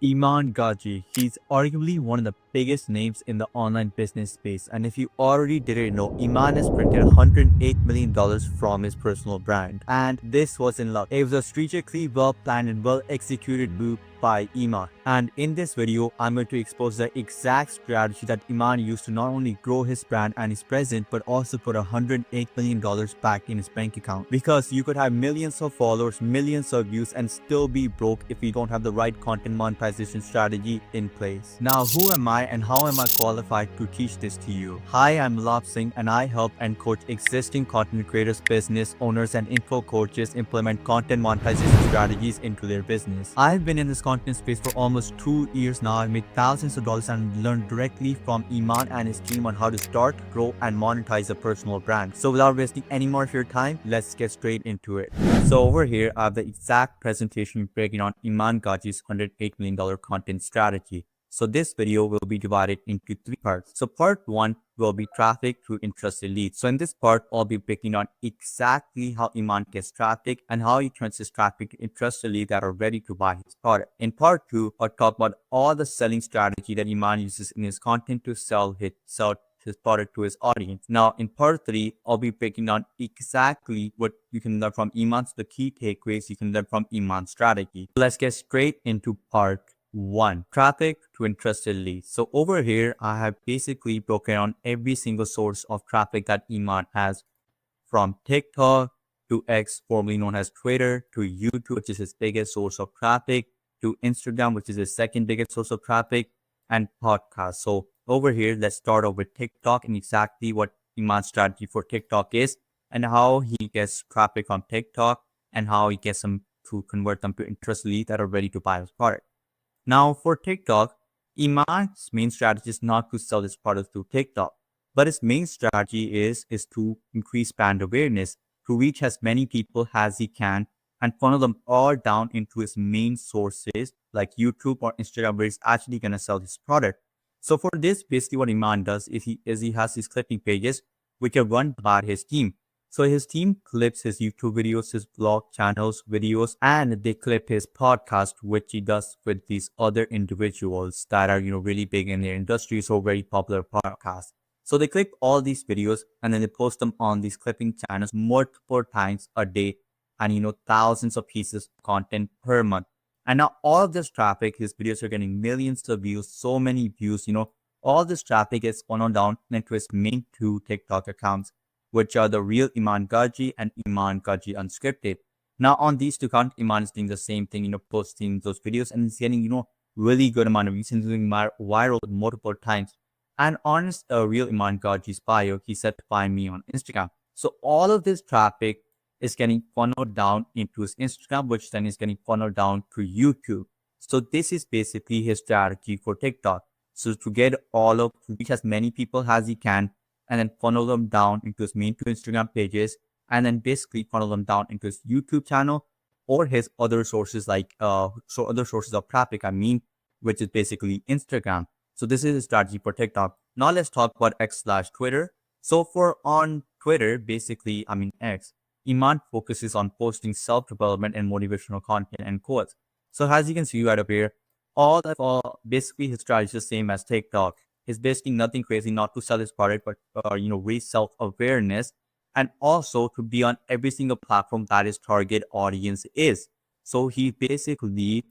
Iman Gadzhi, he's arguably one of the biggest names in the online business space, and if you already didn't know, Iman has printed $108 million from his personal brand. And this wasn't luck. It was a strategically well planned and well executed move by Iman. And in this video, I'm going to expose the exact strategy that Iman used to not only grow his brand and his presence, but also put $108 million back in his bank account. Because you could have millions of followers, millions of views, and still be broke if you don't have the right content monetization strategy in place. Now, who am I and how am I qualified to teach this to you? Hi, I'm Lap Singh and I help and coach existing content creators, business owners, and info coaches implement content monetization strategies into their business. I've been in this content space for almost 2 years now. I've made thousands of dollars and learned directly from Iman and his team on how to start, grow, and monetize a personal brand. So without wasting any more of your time, let's get straight into it. So over here, I have the exact presentation breaking on Iman Gadzhi's $108 million content strategy. So this video will be divided into 3 parts. So part 1 will be traffic through interested leads. So in this part, I'll be breaking down exactly how Iman gets traffic and how he turns his traffic to interested leads that are ready to buy his product. In part 2, I'll talk about all the selling strategy that Iman uses in his content to sell his product to his audience. Now, in part 3, I'll be breaking down exactly what you can learn from Iman's, the key takeaways you can learn from Iman's strategy. Let's get straight into part 1. Traffic to interested leads. So over here, I have basically broken down every single source of traffic that Iman has, from TikTok to X, formerly known as Twitter, to YouTube, which is his biggest source of traffic, to Instagram, which is his second biggest source of traffic, and podcasts. So over here, let's start off with TikTok and exactly what Iman's strategy for TikTok is and how he gets traffic from TikTok and how he gets them to convert them to interest leads that are ready to buy his product. Now for TikTok, Iman's main strategy is not to sell his product through TikTok, but his main strategy is to increase brand awareness, to reach as many people as he can and funnel them all down into his main sources like YouTube or Instagram, where he's actually going to sell his product. So for this, basically what Iman does is he has these clipping pages which are run by his team. So his team clips his YouTube videos, his vlog channels, videos, and they clip his podcast, which he does with these other individuals that are, really big in their industry, so very popular podcasts. So they clip all these videos and then they post them on these clipping channels multiple times a day and, thousands of pieces of content per month. And now all of this traffic, his videos are getting millions of views, so many views, all this traffic is funneled down into his main 2 TikTok accounts, which are the real Iman Gadzhi and Iman Gadzhi Unscripted. Now on these 2 accounts, Iman is doing the same thing, posting those videos and he's getting, really good amount of views and doing viral multiple times. And on his real Iman Gadzhi's bio, he said to find me on Instagram. So all of this traffic is getting funneled down into his Instagram, which then is getting funneled down to YouTube. So this is basically his strategy for TikTok. So to reach as many people as he can, and then funnel them down into his main 2 Instagram pages, and then basically funnel them down into his YouTube channel or his other sources other sources of traffic, which is basically Instagram. So this is a strategy for TikTok. Now let's talk about X/Twitter. So on Twitter, X, Iman focuses on posting self-development and motivational content and quotes. So as you can see right up here, basically his strategy is the same as TikTok. He's basically nothing crazy, not to sell his product, but raise self-awareness and also to be on every single platform that his target audience is. So he basically,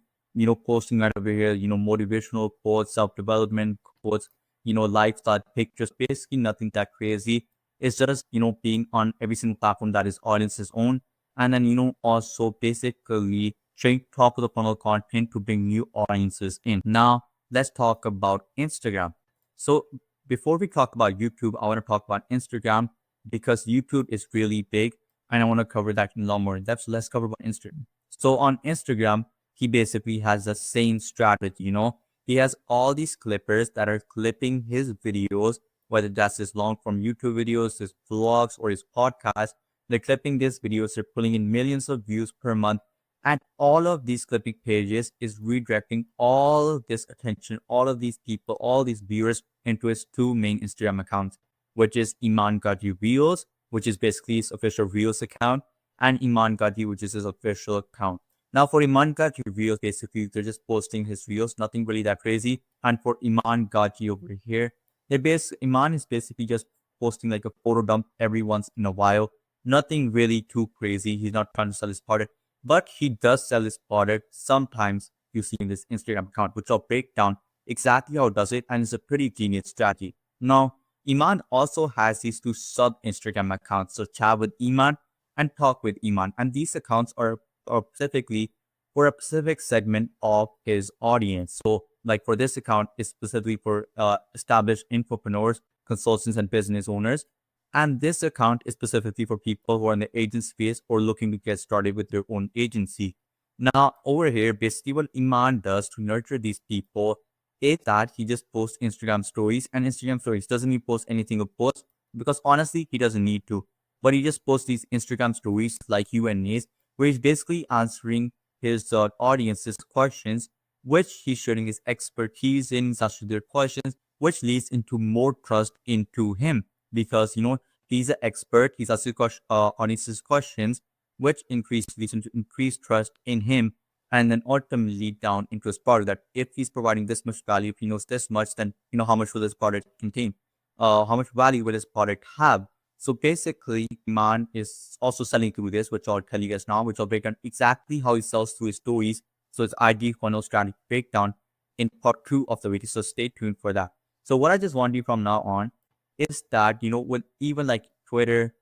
posting right over here, motivational quotes, self-development quotes, lifestyle pictures, basically nothing that crazy. It's just, being on every single platform that his audiences own. And then, also basically sharing top of the funnel content to bring new audiences in. Now, let's talk about Instagram. So before we talk about YouTube, I want to talk about Instagram because YouTube is really big and I want to cover that in a lot more in depth. So let's cover about Instagram. So on Instagram, he basically has the same strategy, He has all these clippers that are clipping his videos, whether that's his long form YouTube videos, his vlogs, or his podcast. They're clipping these videos, they're pulling in millions of views per month. And all of these clipping pages is redirecting all of this attention, all of these people, all these viewers into his 2 main Instagram accounts, which is Imangadzhi Reels, which is basically his official Reels account, and Iman Gadzhi, which is his official account. Now for Iman Gadzhi videos, basically they're just posting his videos, nothing really that crazy. And for Iman Gadzhi over here, Iman is basically just posting like a photo dump every once in a while. Nothing really too crazy. He's not trying to sell his product, but he does sell his product sometimes. You see in this Instagram account, which I'll break down exactly how it does it, and it's a pretty genius strategy. Now, Iman also has these two sub Instagram accounts, so Chat with Iman and Talk with Iman, and these accounts are specifically for a specific segment of his audience. So, like for this account, is specifically for established entrepreneurs, consultants, and business owners. And this account is specifically for people who are in the agent space or looking to get started with their own agency. Now, over here, basically what Iman does to nurture these people is that he just posts Instagram stories, and Instagram stories doesn't he post anything of post because honestly, he doesn't need to. But he just posts these Instagram stories like Q&As where he's basically answering his audience's questions, which he's showing his expertise in such their questions, which leads into more trust into him because he's an expert. He's asking audience's questions, which leads into increased trust in him, and then ultimately down into his product. That if he's providing this much value, if he knows this much, then how much will this product contain? How much value will this product have? So basically, Iman is also selling through this, which I'll tell you guys now, which I'll break down exactly how he sells through his stories. So it's ID funnel strategy breakdown in part 2 of the video. So stay tuned for that. So what I just want you from now on is that, with even like Twitter,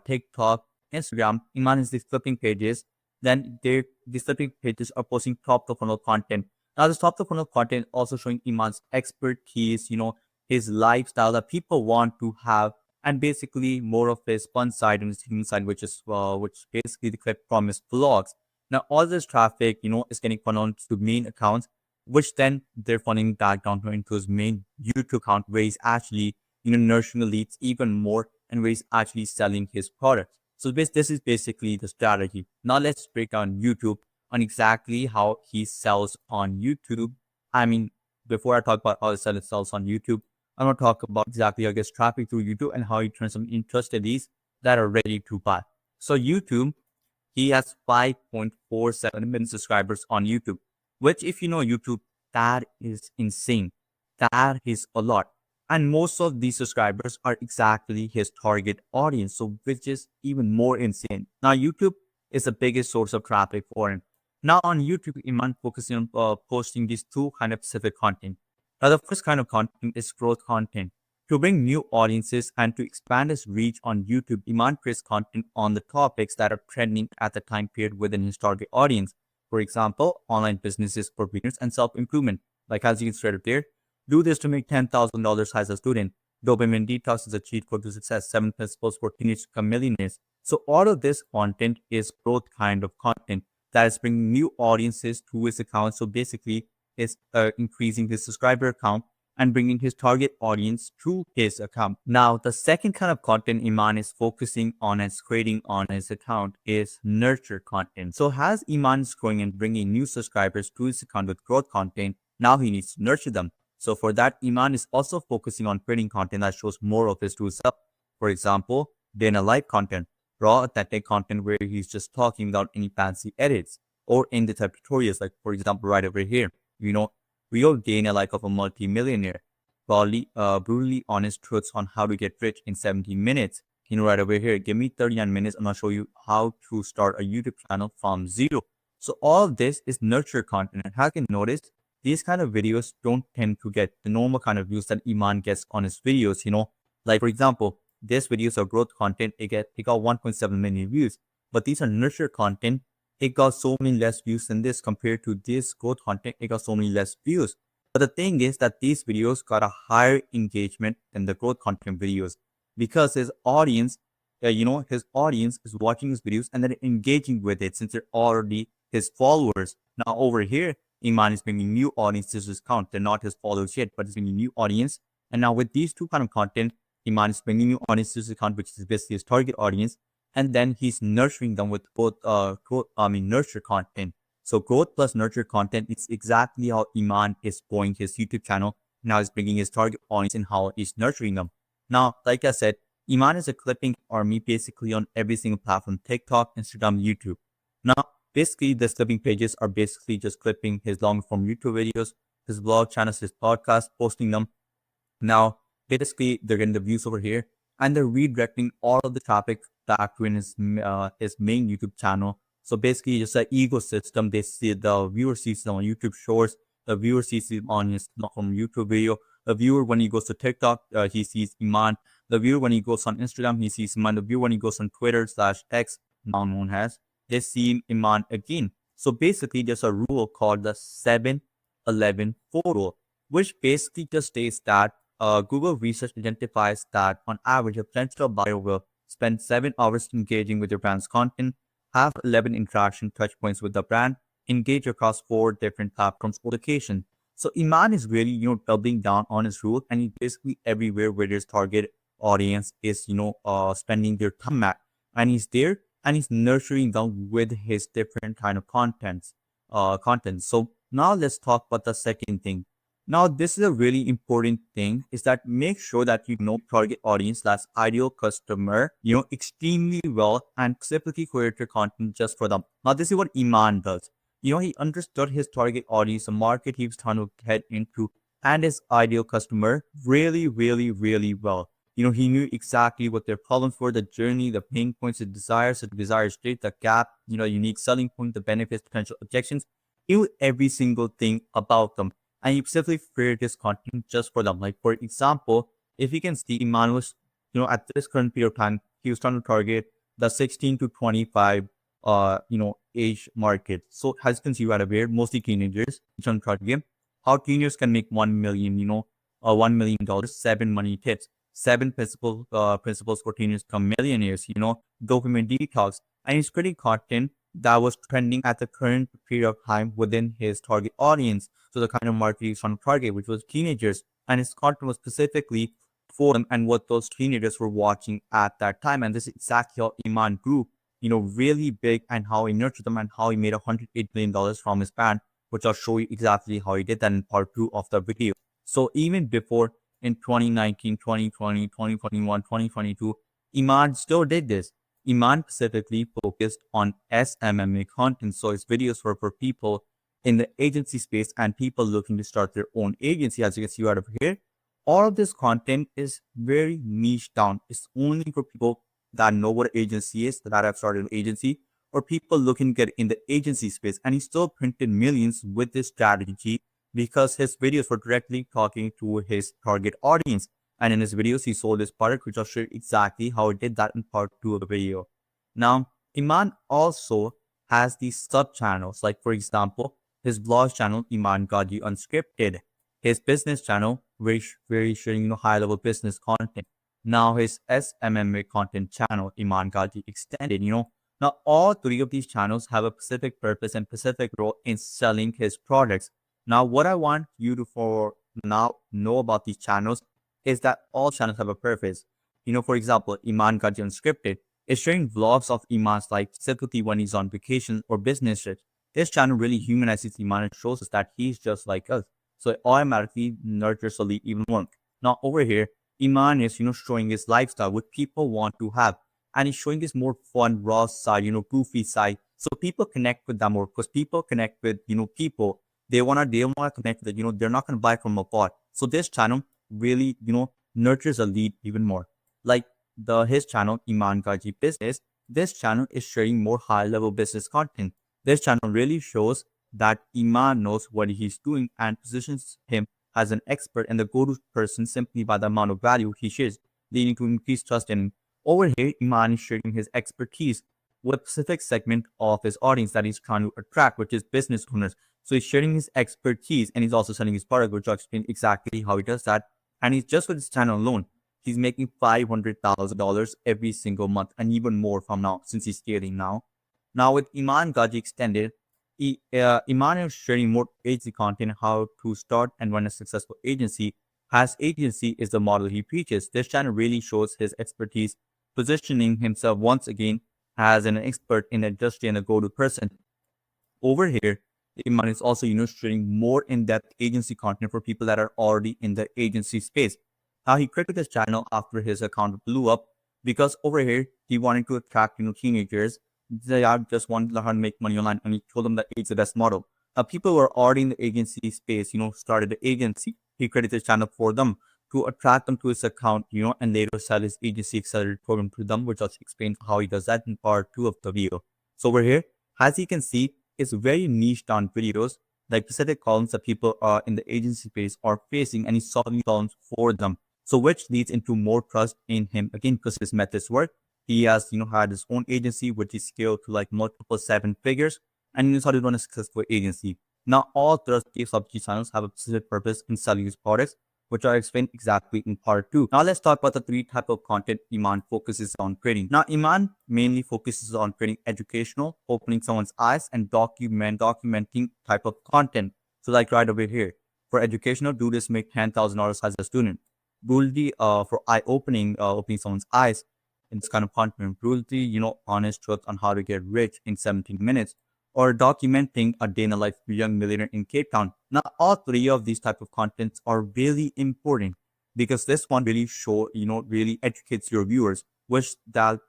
TikTok, Instagram, Iman is these flipping pages, then these flipping pages are posting top of funnel content. Now this top of funnel content also showing Iman's expertise, his lifestyle that people want to have, and basically more of his fun side and his human side, which basically the clip from his vlogs. Now all this traffic, is getting funneled to main accounts, which then they're funneling back down into his main YouTube account where he's actually, nurturing the leads even more and where he's actually selling his products. So this is basically the strategy. Now let's break down YouTube on exactly how he sells on YouTube. I mean, before I talk about how he sells on YouTube, I'm going to talk about exactly how he gets traffic through YouTube and how he turns them into trusted leads that are ready to buy. So YouTube, he has 5.47 million subscribers on YouTube, which if you know YouTube, that is insane. That is a lot. And most of these subscribers are exactly his target audience, so which is even more insane. Now, YouTube is the biggest source of traffic for him. Now, on YouTube, Iman focusing on posting these two kind of specific content. Now, the first kind of content is growth content. To bring new audiences and to expand his reach on YouTube, Iman creates content on the topics that are trending at the time period within his target audience. For example, online businesses for beginners and self-improvement. Like as you can see right up there, do this to make $10,000 as a student. Dopamine detox is a cheat code to success. 7 principles for teenage become millionaires. So all of this content is growth kind of content that is bringing new audiences to his account. So basically, is increasing his subscriber count and bringing his target audience to his account. Now, the second kind of content Iman is focusing on and creating on his account is nurture content. So as Iman is growing and bringing new subscribers to his account with growth content, now he needs to nurture them. So for that, Iman is also focusing on creating content that shows more of his true self. For example, day in a life content, raw authentic content where he's just talking without any fancy edits, or in the type tutorials, like for example, right over here, real day in a life of a multi-millionaire, brutally honest truths on how to get rich in 17 minutes. Right over here, give me 39 minutes and I'll show you how to start a YouTube channel from zero. So all of this is nurture content. And as you can notice, these kind of videos don't tend to get the normal kind of views that Iman gets on his videos, Like for example, this videos are growth content, it got 1.7 million views. But these are nurture content, it got so many less views than this compared to this growth content, it got so many less views. But the thing is that these videos got a higher engagement than the growth content videos because his audience, his audience is watching his videos and then engaging with it since they're already his followers. Now over here, Iman is bringing new audiences to his account. They're not his followers yet, but he's bringing new audience. And now with these two kind of content, Iman is bringing new audiences to his account, which is basically his target audience. And then he's nurturing them with both nurture content. So growth plus nurture content is exactly how Iman is growing his YouTube channel. Now he's bringing his target audience and how he's nurturing them. Now, like I said, Iman is a clipping army basically on every single platform, TikTok, Instagram, YouTube. Now, Basically, the clipping pages are basically just clipping his long form YouTube videos, his blog channels, his podcast, posting them. Now, basically, they're getting the views over here, and they're redirecting all of the traffic back to his main YouTube channel. So basically, just an ecosystem. They see the viewer sees it on YouTube Shorts, the viewer sees it on his from YouTube video. The viewer when he goes to TikTok, he sees Iman. The viewer when he goes on Instagram, he sees Iman. The viewer when he goes on Twitter/X, now known as, they see Iman again. So basically, there's a rule called the 7-11 rule, which basically just states that Google research identifies that on average, a potential buyer will spend 7 hours engaging with your brand's content, have 11 interaction touchpoints with the brand, engage across 4 different platforms or locations. So Iman is really, doubling down on his rule, and he's basically everywhere where his target audience is, spending their time at, and he's there and he's nurturing them with his different kind of content. So now let's talk about the second thing. Now, this is a really important thing is that make sure that you know target audience, that's ideal customer, extremely well and specifically create your content just for them. Now, this is what Iman does. He understood his target audience, the market he was trying to head into, and his ideal customer really, really, really well. He knew exactly what their problems were, the journey, the pain points, the desired state, the gap, unique selling point, the benefits, potential objections. He knew every single thing about them, and he specifically created this content just for them. Like, for example, if you can see, Iman was, at this current period of time, he was trying to target the 16 to 25, age market. So as you can see right away, mostly teenagers, he's trying to target how teenagers can make 1 million, $1 million, 7 money tips, 7 principles for teenagers become millionaires, dopamine detox, and he's creating content that was trending at the current period of time within his target audience. So the kind of market he's trying to target, which was teenagers, and his content was specifically for them and what those teenagers were watching at that time. And this is exactly how Iman grew, really big, and how he nurtured them and how he made $108 million from his brand, which I'll show you exactly how he did that in part 2 of the video. So even before in 2019, 2020, 2021, 2022, Iman still did this. Iman specifically focused on SMMA content, so his videos were for people in the agency space and people looking to start their own agency. As you can see right over here, all of this content is very niche down. It's only for people that know what agency is, that have started an agency, or people looking to get in the agency space. And he still printed millions with this strategy because his videos were directly talking to his target audience. And in his videos, he sold his product, which I'll show you exactly how he did that in part 2 of the video. Now, Iman also has these sub-channels, like for example, his blog channel, Iman Gadzhi Unscripted, his business channel, where he's sharing high-level business content. Now his SMMA content channel, Iman Gadzhi Extended, Now all 3 of these channels have a specific purpose and specific role in selling his products. Now, what I want you to for now know about these channels is that all channels have a purpose. For example, Iman Gadzhi Unscripted is sharing vlogs of Iman's life, specifically when he's on vacation or business trips. This channel really humanizes Iman and shows us that he's just like us. So it automatically nurtures the lead even more. Now over here, Iman is, showing his lifestyle, what people want to have. And he's showing this more fun, raw side, goofy side. So people connect with that more because people connect with, people. They wanna connect with, they're not gonna buy from a bot. So this channel really, nurtures a lead even more. Like his channel, Iman Gadzhi Business, this channel is sharing more high-level business content. This channel really shows that Iman knows what he's doing and positions him as an expert and the go-to person simply by the amount of value he shares, leading to increased trust in him. Over here, Iman is sharing his expertise with a specific segment of his audience that he's trying to attract, which is business owners. So he's sharing his expertise and he's also selling his product, which I'll explain exactly how he does that. And he's just with his channel alone, he's making $500,000 every single month and even more from now since he's scaling now. Now with Iman Gadzhi Extended, Iman is sharing more agency content, how to start and run a successful agency, as agency is the model he preaches. This channel really shows his expertise, positioning himself once again as an expert in the industry and a go-to person. Over here, Iman is also, sharing more in-depth agency content for people that are already in the agency space. Now, he created this channel after his account blew up because over here, he wanted to attract, teenagers they are just want to learn how to make money online, and he told them that it's the best model. People who are already in the agency space, started the agency. He created a channel for them to attract them to his account, and later sell his agency accelerator program to them, which I'll explain how he does that in part 2 of the video. So over here, as you can see, it's very niche on videos, like specific problems that people in the agency space are facing, and he's solving problems for them. So which leads into more trust in him again because his methods work. He has, had his own agency, which is scaled to like multiple 7 figures, and he knows how to run a successful agency. Now, all trust-based subsidy channels have a specific purpose in selling his products, which I explained exactly in part 2. Now, let's talk about the 3 type of content Iman focuses on creating. Now, Iman mainly focuses on creating educational, opening someone's eyes, and documenting type of content. So, like right over here, for educational, do this make $10,000 as a student. Brutality, for eye-opening, opening someone's eyes, in this kind of content. Brutality, honest truth on how to get rich in 17 minutes, or documenting a day in the life of a young millionaire in Cape Town. Now, all 3 of these type of contents are really important because this one really really educates your viewers, which is that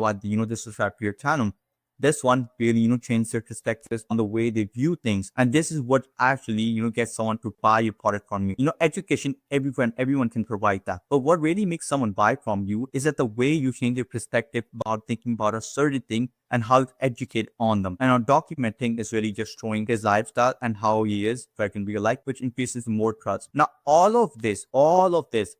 what, this is for your channel. This one really, change their perspectives on the way they view things. And this is what actually, gets someone to buy your product from you. Education, everyone can provide that. But what really makes someone buy from you is that the way you change their perspective about thinking about a certain thing and how to educate on them. And our documenting is really just showing his lifestyle and how he is back in real life, which increases more trust. Now, all of this,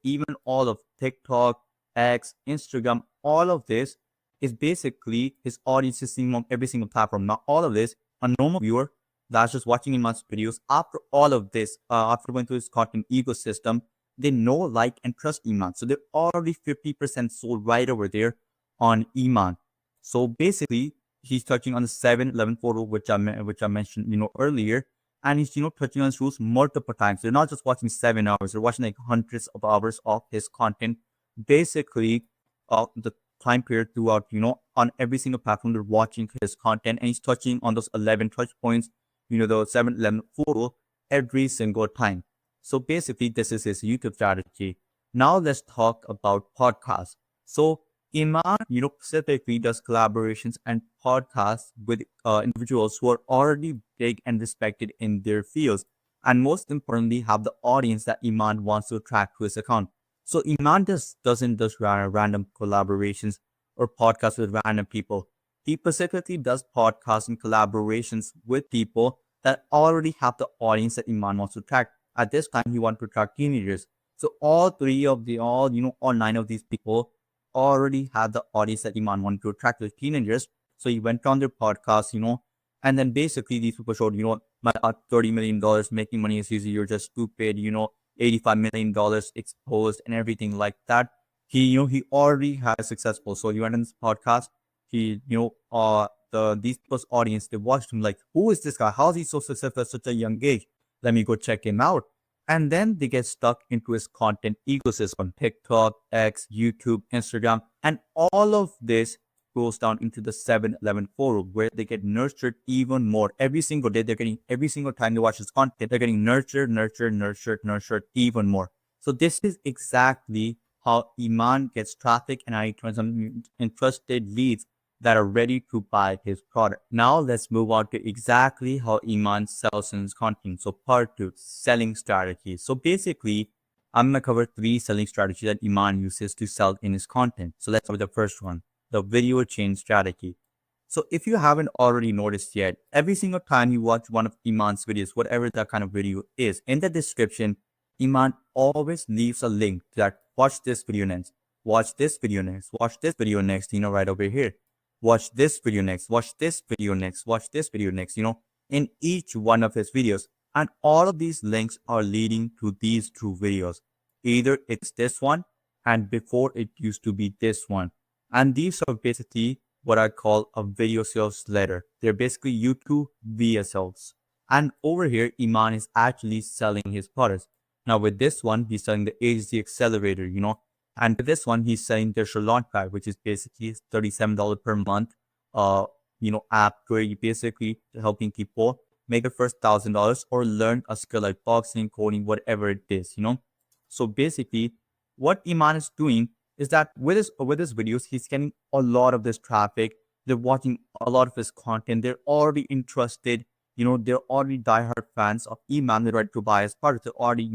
even all of TikTok, X, Instagram, all of this is basically his audience is seeing on every single platform. Now, all of this, a normal viewer that's just watching Iman's videos, after all of this, after going through his content ecosystem, they know, like, and trust Iman. So they're already 50% sold right over there on Iman. So basically, he's touching on the 7-11 photo, which I mentioned, earlier. And he's, touching on his rules multiple times. They're not just watching 7 hours, they're watching like hundreds of hours of his content. Basically, the time period throughout, on every single platform they're watching his content, and he's touching on those 11 touch points, the 7-11 photo every single time. So basically, this is his YouTube strategy. Now let's talk about podcasts. So Iman, specifically does collaborations and podcasts with individuals who are already big and respected in their fields, and most importantly, have the audience that Iman wants to attract to his account. So Iman doesn't just random collaborations or podcasts with random people. He specifically does podcasts and collaborations with people that already have the audience that Iman wants to attract. At this time, he wants to attract teenagers. So all 9 of these people already had the audience that Iman wanted to attract, the teenagers. So he went on their podcast, and then basically these people showed, my $30 million making money is easy. You're just stupid, $85 million exposed and everything like that. He already has successful. So he went on this podcast. He, these people's audience, they watched him like, who is this guy? How is he so successful at such a young age? Let me go check him out. And then they get stuck into his content ecosystem, TikTok, X, YouTube, Instagram, and all of this goes down into the 7-11 forum where they get nurtured even more. Every single day, every single time they watch his content, they're getting nurtured even more. So this is exactly how Iman gets traffic and how he turns them into trusted leads that are ready to buy his product. Now let's move on to exactly how Iman sells in his content. So part 2, selling strategies. So basically, I'm going to cover 3 selling strategies that Iman uses to sell in his content. So let's start with the first one, the video chain strategy. So if you haven't already noticed yet, every single time you watch one of Iman's videos, whatever that kind of video is, in the description, Iman always leaves a link that watch this video next, watch this video next, watch this video next, right over here. Watch this video next, watch this video next, watch this video next, in each one of his videos. And all of these links are leading to these 2 videos. Either it's this one, and before it used to be this one. And these are basically what I call a video sales letter. They're basically YouTube VSLs. And over here, Iman is actually selling his products. Now with this one, he's selling the agency accelerator, and with this one, he's selling their launch pad, which is basically $37 per month, app where you basically helping people make their first $1,000 or learn a skill like boxing, coding, whatever it is, So basically, what Iman is doing is that with his videos, he's getting a lot of this traffic They're watching a lot of his content. They're already interested. They're already diehard fans of Iman. They're ready to buy his product. They're already,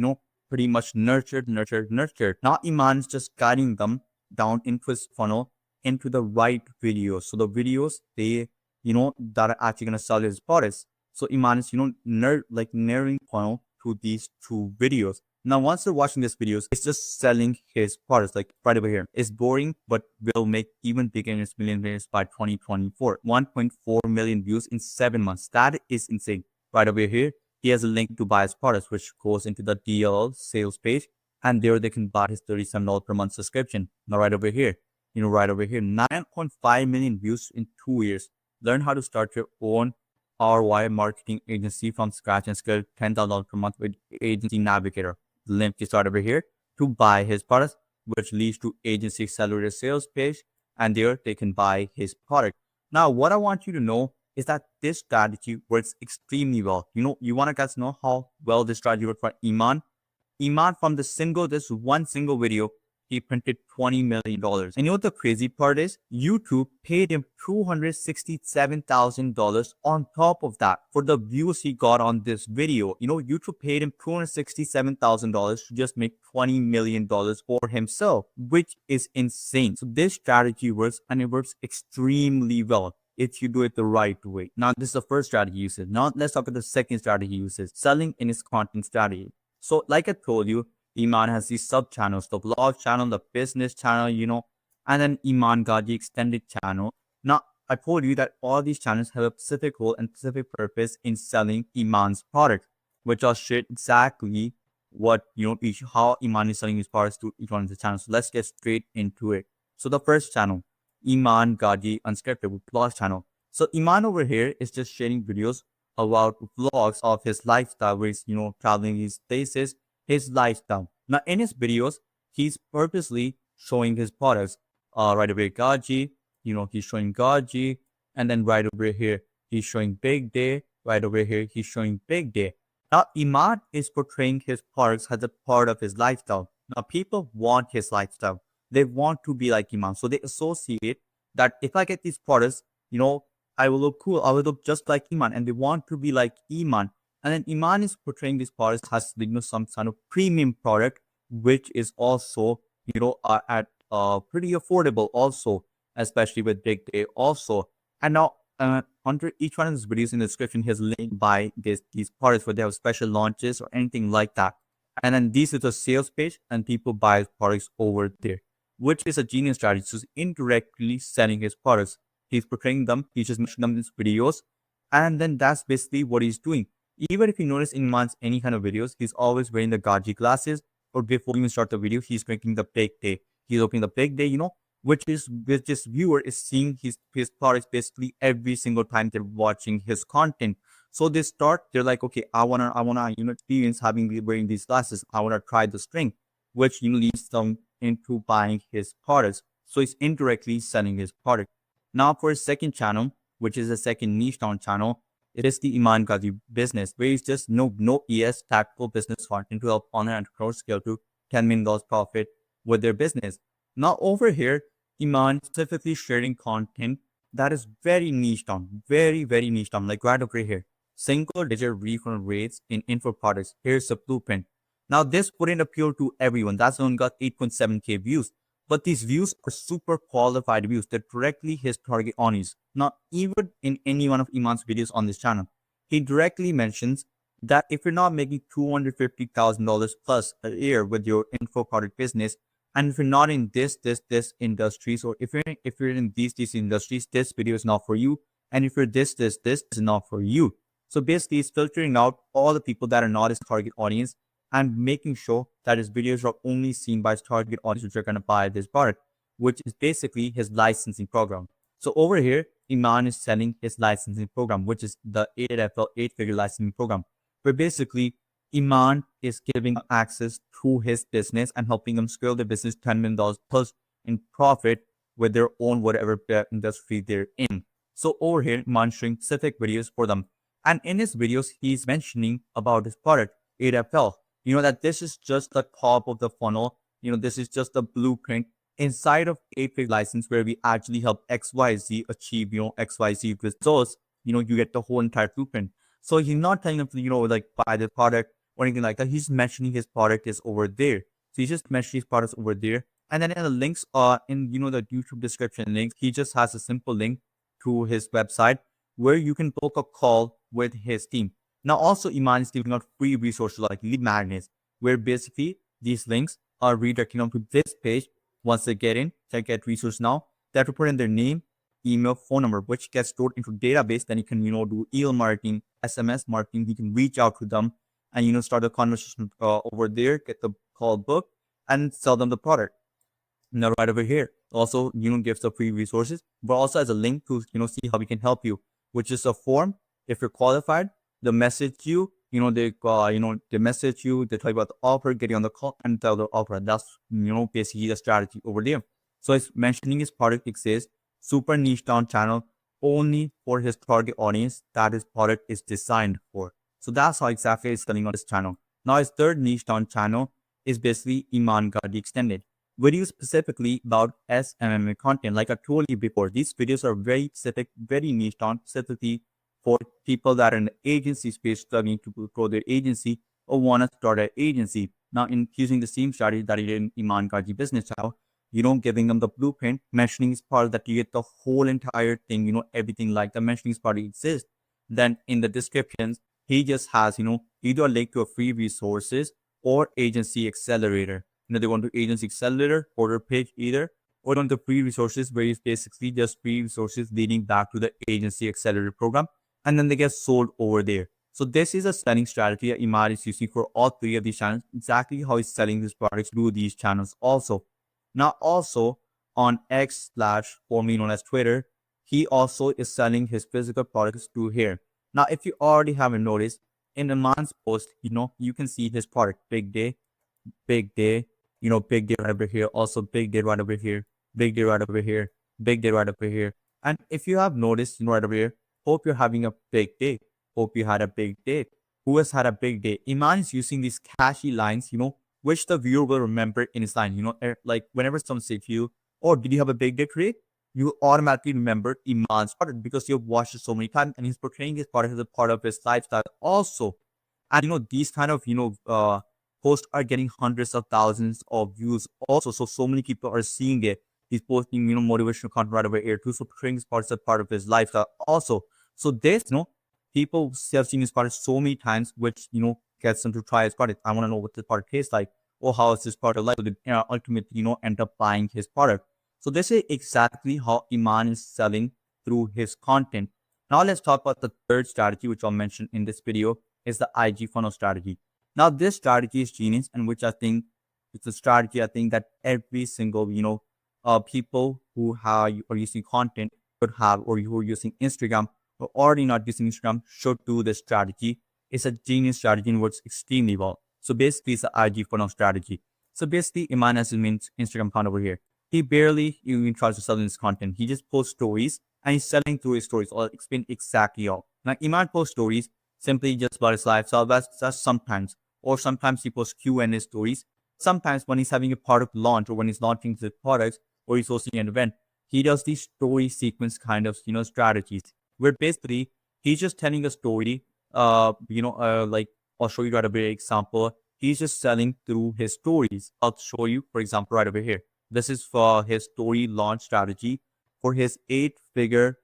pretty much nurtured. Now Iman is just guiding them down into his funnel, into the right videos. So the videos that are actually gonna sell his products. So Iman is, narrowing funnel to these two videos. Now, once you're watching these videos, it's just selling his products, like right over here. It's boring, but will make even beginners millionaires by 2024. 1.4 million views in 7 months. That is insane. Right over here, he has a link to buy his products, which goes into the DL sales page. And there they can buy his $37 per month subscription. Now, right over here, 9.5 million views in 2 years. Learn how to start your own ROI marketing agency from scratch and scale $10,000 per month with Agency Navigator. The link is right over here to buy his products, which leads to Agency Accelerator sales page, and there they can buy his product. Now, what I want you to know is that this strategy works extremely well. You want to guys know how well this strategy works for Iman? Iman, from this one single video, he printed $20 million. And you know what the crazy part is? YouTube paid him $267,000 on top of that for the views he got on this video. YouTube paid him $267,000 to just make $20 million for himself, which is insane. So this strategy works, and it works extremely well if you do it the right way. Now, this is the first strategy he uses. Now, let's talk about the second strategy he uses, selling in his content strategy. So like I told you, Iman has these sub-channels, the vlog channel, the business channel, and then Iman Gadzhi extended channel. Now, I told you that all these channels have a specific role and specific purpose in selling Iman's product, which I'll share exactly what, how Iman is selling his products to each one of the channels. So let's get straight into it. So the first channel, Iman Gadzhi Unscripted Vlogs channel. So Iman over here is just sharing videos about vlogs of his lifestyle, where he's, traveling these places, his lifestyle. Now, in his videos, he's purposely showing his products. Right over here, Gadzhi, he's showing Gadzhi, and then right over here, he's showing Big Day. Right over here, he's showing Big Day. Now, Iman is portraying his products as a part of his lifestyle. Now, people want his lifestyle. They want to be like Iman. So they associate that if I get these products, I will look cool. I will look just like Iman, and they want to be like Iman. And then Iman is portraying this product as some kind of premium product, which is also at pretty affordable also, especially with Big Day also. And now under each one of these videos in the description, here's a link by these products where they have special launches or anything like that. And then this is a sales page, and people buy products over there, which is a genius strategy. So he's indirectly selling his products. He's portraying them, he's just mentioning them in his videos, and then that's basically what he's doing. Even if you notice in Iman's any kind of videos, he's always wearing the Gadzhi glasses, or before you even start the video, he's drinking the Big Day. He's opening the Big Day, which this viewer is seeing his products basically every single time they're watching his content. So they're like, okay, I wanna experience wearing these glasses. I wanna try the string, which leads them into buying his products. So he's indirectly selling his product. Now for his second channel, which is a second niche down channel, it is the Iman Gadzhi business, where he's just no ES tactical business content to help online entrepreneurs scale to $10 million profit with their business. Now over here, Iman specifically sharing content that is very niche down, very, very niche down, like right over here. Single digit refund rates in info products. Here's the blueprint. Now this wouldn't appeal to everyone. That's only got 8.7K views. But these views are super qualified views that directly his target audience. Not even in any one of Iman's videos on this channel, he directly mentions that if you're not making $250,000 plus a year with your info product business, and if you're not in this industries, or if you're in these industries, this video is not for you. And if you're this is not for you. So basically, he's filtering out all the people that are not his target audience, and making sure that his videos are only seen by his target audience, which are going to buy this product, which is basically his licensing program. So over here, Iman is selling his licensing program, which is the 8FL 8-figure licensing program, where basically Iman is giving access to his business and helping them scale their business $10 million plus in profit with their own whatever industry they're in. So over here, Iman showing specific videos for them. And in his videos, he's mentioning about his product, 8FL. That this is just the top of the funnel. This is just the blueprint inside of 8-figure license where we actually help XYZ achieve, XYZ results, you get the whole entire blueprint. So he's not telling them to, like buy the product or anything like that. He's mentioning his product is over there. So he's just mentioning his products over there. And then in the links, in, the YouTube description links, he just has a simple link to his website where you can book a call with his team. Now, also, Iman is giving out free resources like lead magnets, where basically these links are redirecting them to this page. Once they get in, they get resource now. They have to put in their name, email, phone number, which gets stored into database. Then you can, do email marketing, SMS marketing. You can reach out to them and, start a conversation over there, get the call booked, and sell them the product. Now, right over here, also, gives the free resources, but also has a link to, see how we can help you, which is a form. If you're qualified, they message you, they message you, they tell you about the offer, get you on the call and tell the offer. That's, basically the strategy over there. So it's mentioning his product exists, super niche down channel, only for his target audience that his product is designed for. So that's how exactly it's selling on this channel. Now, his third niche down channel is basically Iman Gadzhi Extended. Videos specifically about SMMA content. Like I told you before, these videos are very specific, very niche down, specifically for people that are in the agency space struggling to grow their agency or want to start an agency. Now, in using the same strategy that he did in Imangadzhi business channel, giving them the blueprint, mentioning his part that you get the whole entire thing, everything like the mentioning his part exists. Then in the descriptions, he just has, either a link to a free resources or agency accelerator. They want to agency accelerator, order page either, or on the free resources where it's basically just free resources leading back to the agency accelerator program. And then they get sold over there. So this is a selling strategy that Iman is using for all three of these channels, exactly how he's selling his products through these channels also. Now also on X / formerly known as Twitter, he also is selling his physical products through here. Now, if you already haven't noticed, in Iman's post, you can see his product, big day, big day, big day right over here, also big day right over here, big day right over here, big day right over here. And if you have noticed, right over here, hope you're having a big day. Hope you had a big day. Who has had a big day? Iman is using these catchy lines, which the viewer will remember in his line. Like whenever someone says to you, "Oh, did you have a big day today?" You automatically remember Iman's product because you've watched it so many times and he's portraying his product as a part of his lifestyle also. And these kind of posts are getting hundreds of thousands of views also. So many people are seeing it. He's posting, motivational content right over here too. So portraying his product as a part of his lifestyle also. So this, people have seen his product so many times, which, gets them to try his product. I want to know what this product tastes like or how is this product like. So they ultimately, end up buying his product. So this is exactly how Iman is selling through his content. Now let's talk about the third strategy, which I'll mention in this video, is the IG funnel strategy. Now this strategy is genius, and which I think it's a strategy I think that every single, people who are using content should have, or who are using Instagram or already not using Instagram should do this strategy. It's a genius strategy and works extremely well. So basically, it's the IG funnel strategy. So basically, Iman has his Instagram account over here. He barely even tries to sell his content. He just posts stories and he's selling through his stories. I'll explain exactly how. Now, Iman posts stories simply just about his lifestyle. That's sometimes. Or sometimes he posts Q&A stories. Sometimes when he's having a product launch or when he's launching his products or he's hosting an event, he does these story sequence kind of, strategies where basically he's just telling a story, like I'll show you right away example. He's just selling through his stories. I'll show you, for example, right over here. This is for his story launch strategy for his 8-figure,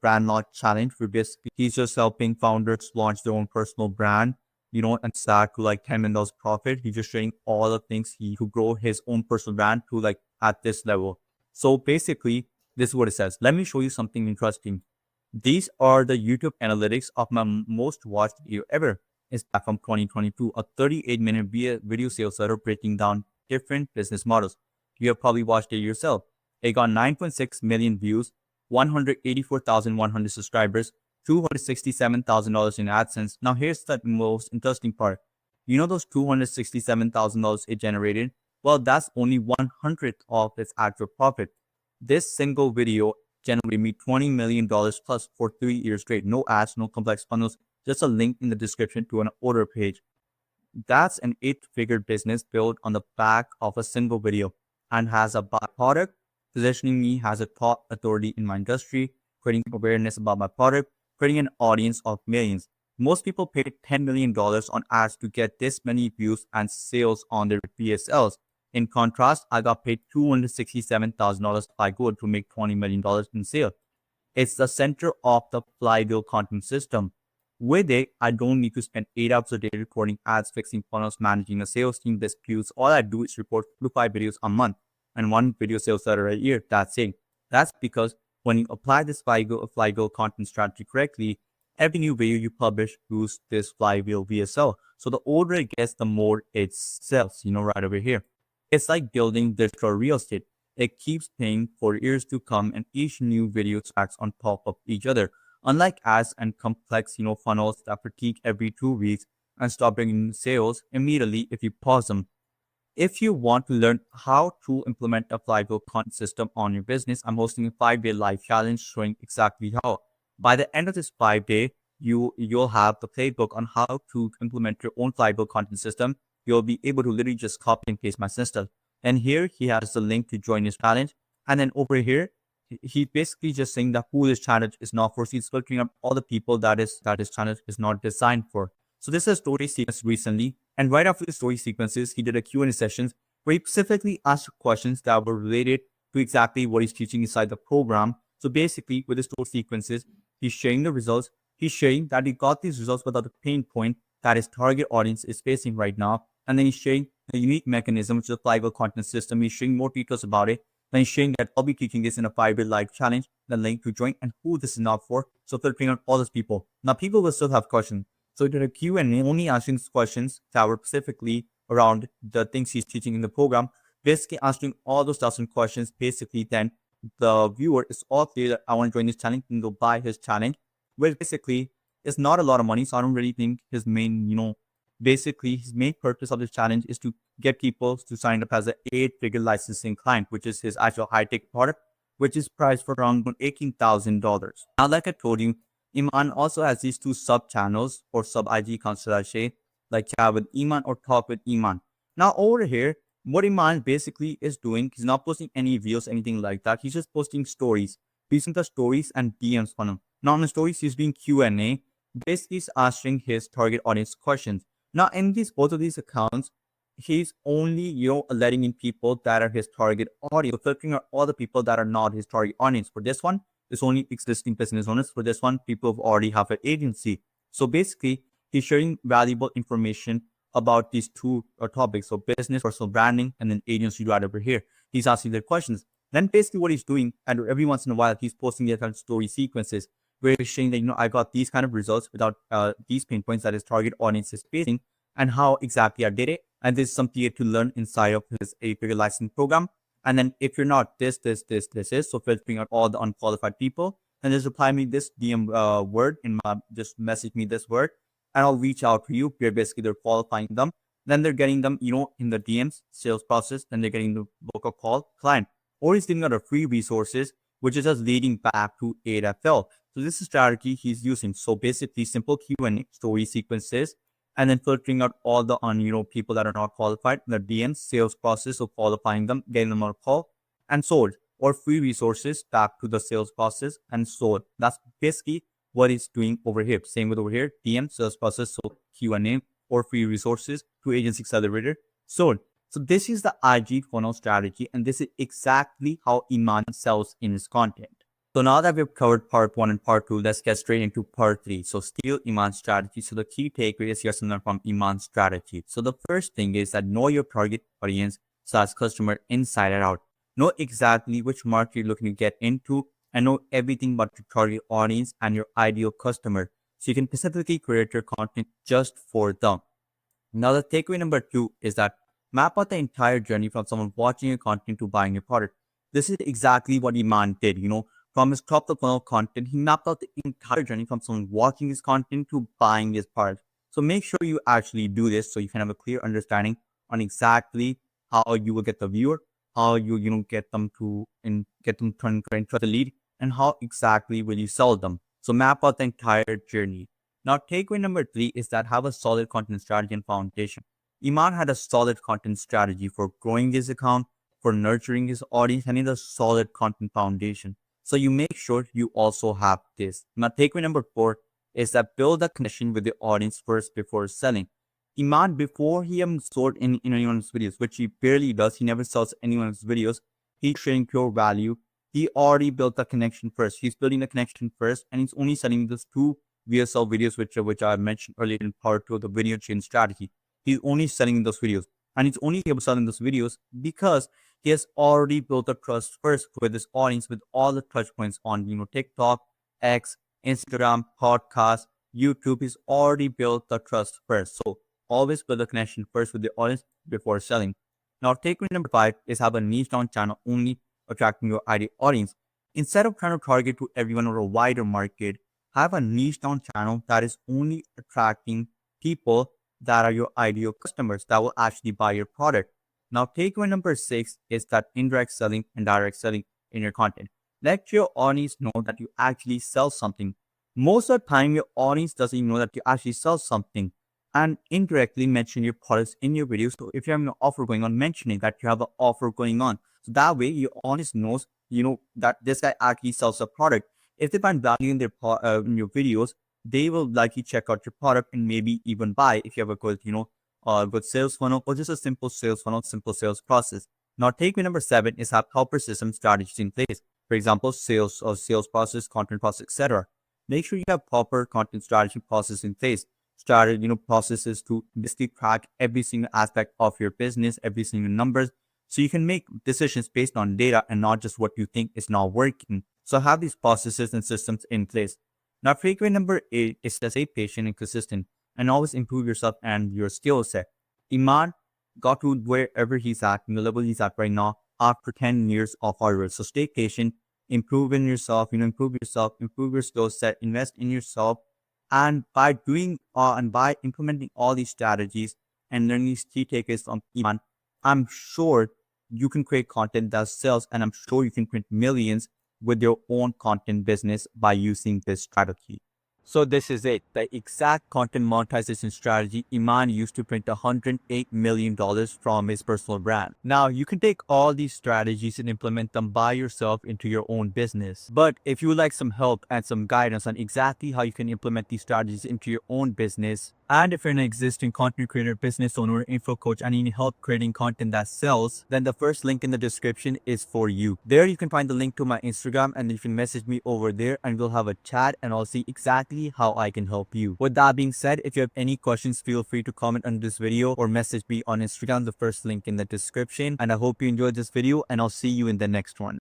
brand launch challenge. Where basically he's just helping founders launch their own personal brand, and start to like $10 million profit. He's just showing all the things he to grow his own personal brand to like at this level. So basically, this is what it says. Let me show you something interesting. These are the YouTube analytics of my most watched video ever. It's back from 2022, a 38-minute video sales letter breaking down different business models. You have probably watched it yourself. It got 9.6 million views, 184,100 subscribers, $267,000 in AdSense. Now here's the most interesting part. Those $267,000 it generated? Well, that's only 1/100th of its actual profit. This single video generated me $20 million plus for 3 years straight. No ads, no complex funnels, just a link in the description to an order page. That's an 8-figure business built on the back of a single video. and has a product, positioning me as a thought authority in my industry, creating awareness about my product, creating an audience of millions. Most people pay $10 million on ads to get this many views and sales on their PSLs. In contrast, I got paid $267,000 by Google to make $20 million in sales. It's the center of the flywheel content system. With it, I don't need to spend 8 hours a day recording ads, fixing funnels, managing a sales team, disputes. All I do is report 4 to 5 videos a month and 1 video sales letter a year. That's it. That's because when you apply this flywheel content strategy correctly, every new video you publish boosts this flywheel VSL. So the older it gets, the more it sells, right over here. It's like building digital real estate. It keeps paying for years to come, and each new video stacks on top of each other. Unlike ads and complex, funnels that fatigue every 2 weeks and stop bringing sales immediately if you pause them. If you want to learn how to implement a flywheel content system on your business, I'm hosting a 5-day live challenge showing exactly how. By the end of this 5-day, you'll have the playbook on how to implement your own flywheel content system. You'll be able to literally just copy and paste my system. And here he has the link to join his challenge. And then over here, he basically just saying that who this challenge is not for. So he's filtering up all the people that his challenge is not designed for. So this is a story sequence recently. And right after the story sequences, he did a Q&A sessions where he specifically asked questions that were related to exactly what he's teaching inside the program. So basically, with the story sequences, he's sharing the results. He's sharing that he got these results without the pain point that his target audience is facing right now. And then he's sharing the unique mechanism, which is a flywheel content system. He's sharing more details about it. Then he's sharing that I'll be teaching this in a 5-day live challenge, the link to join, and who this is not for. So filtering out all those people. Now, people will still have questions. So he did a Q&A, only answering questions that were specifically around the things he's teaching in the program. Basically answering all those 1,000 questions. Basically, then the viewer is all clear that I want to join this challenge and go buy his challenge. Which basically is not a lot of money. So I don't really think his main, basically his main purpose of this challenge is to get people to sign up as an 8-figure licensing client, which is his actual high-tech product, which is priced for around $18,000. Now, like I told you, Iman also has these 2 sub-channels or sub-IG accounts, should I say, like Chat with Iman or Talk with Iman. Now, over here, what Iman basically is doing, he's not posting any videos, anything like that. He's just posting stories, using the stories and DMs funnel. Now, on the stories, he's doing Q&A. Basically, he's answering his target audience questions. Now, in both of these accounts, he's only, letting in people that are his target audience, filtering out all the people that are not his target audience. For this one, it's only existing business owners. For this one, people who already have an agency. So basically, he's sharing valuable information about these 2 topics. So business, personal branding, and then agency right over here. He's asking their questions. Then basically what he's doing, and every once in a while, he's posting the kind of story sequences where he's saying that, I got these kind of results without these pain points that his target audience is facing and how exactly I did it. And there's something to learn inside of his 8-figure licensing program. And then if you're not this is, so filtering out all the unqualified people, and just reply me this DM word just message me this word, and I'll reach out to you. We're basically they're qualifying them. Then they're getting them, in the DMs sales process. Then they're getting the book a call client, or he's giving out a free resources, which is just leading back to 8FL. So this is strategy he's using. So basically simple Q&A story sequences, and then filtering out all the people that are not qualified, the DMs sales process of qualifying them, getting them on a call, and sold, or free resources back to the sales process and sold. That's basically what he's doing over here. Same with over here, DM sales process, so Q&A or free resources to agency accelerator, sold. So this is the IG funnel strategy, and this is exactly how Iman sells in his content. So now that we've covered part 1 and part 2, let's get straight into part 3. So steal Iman's strategy. So the key takeaway is here's something from Iman's strategy. So the first thing is that know your target audience / customer inside and out. Know exactly which market you're looking to get into, and know everything about your target audience and your ideal customer, so you can specifically create your content just for them. Now the takeaway number 2 is that map out the entire journey from someone watching your content to buying your product. This is exactly what Iman did, From his top of the funnel content, he mapped out the entire journey from someone watching his content to buying his product. So make sure you actually do this so you can have a clear understanding on exactly how you will get the viewer, how you get them to turn into the lead, and how exactly will you sell them. So map out the entire journey. Now takeaway number 3 is that have a solid content strategy and foundation. Iman had a solid content strategy for growing his account, for nurturing his audience, and a solid content foundation. So you make sure you also have this. Now, takeaway number 4 is that build a connection with the audience first before selling. Iman, before he even sold in anyone's videos, which he barely does, he never sells anyone's videos. He's sharing pure value. He already built the connection first. He's building the connection first, and he's only selling those 2 VSL videos, which I mentioned earlier in part 2 of the video chain strategy. He's only selling those videos, and he's only able to sell in those videos because he has already built a trust first with his audience, with all the touch points on TikTok, X, Instagram, podcast, YouTube. He's already built the trust first. So always build a connection first with the audience before selling. Now, takeaway number 5 is have a niche down channel only attracting your ideal audience. Instead of trying to target to everyone or a wider market, have a niche down channel that is only attracting people that are your ideal customers that will actually buy your product. Now, takeaway number 6 is that indirect selling and direct selling in your content. Let your audience know that you actually sell something. Most of the time, your audience doesn't even know that you actually sell something, and indirectly mention your products in your videos. So if you have an offer going on, mentioning that you have an offer going on. So that way your audience knows, that this guy actually sells a product. If they find value in in your videos, they will likely check out your product and maybe even buy if you have a good, good sales funnel or just a simple sales funnel, simple sales process. Now, takeaway number 7 is have proper system strategies in place. For example, sales process, content process, etc. Make sure you have proper content strategy process in place. Started, processes to basically track every single aspect of your business, every single numbers, so you can make decisions based on data and not just what you think is not working. So have these processes and systems in place. Now, takeaway number 8 is to stay patient and consistent and always improve yourself and your skill set. Iman got to wherever he's at, the level he's at right now, after 10 years of hard work. So stay patient, improve in yourself, improve yourself, improve your skill set, invest in yourself. And by doing and by implementing all these strategies and learning these key takeaways from Iman, I'm sure you can create content that sells, and I'm sure you can print millions with your own content business by using this strategy. So this is it, the exact content monetization strategy Iman used to print $108 million from his personal brand. Now, you can take all these strategies and implement them by yourself into your own business. But if you would like some help and some guidance on exactly how you can implement these strategies into your own business, and if you're an existing content creator, business owner, info coach, and you need help creating content that sells, then the first link in the description is for you. There you can find the link to my Instagram, and you can message me over there and we'll have a chat and I'll see exactly how I can help you. With that being said, if you have any questions, feel free to comment on this video or message me on Instagram, the first link in the description. And I hope you enjoyed this video, and I'll see you in the next one.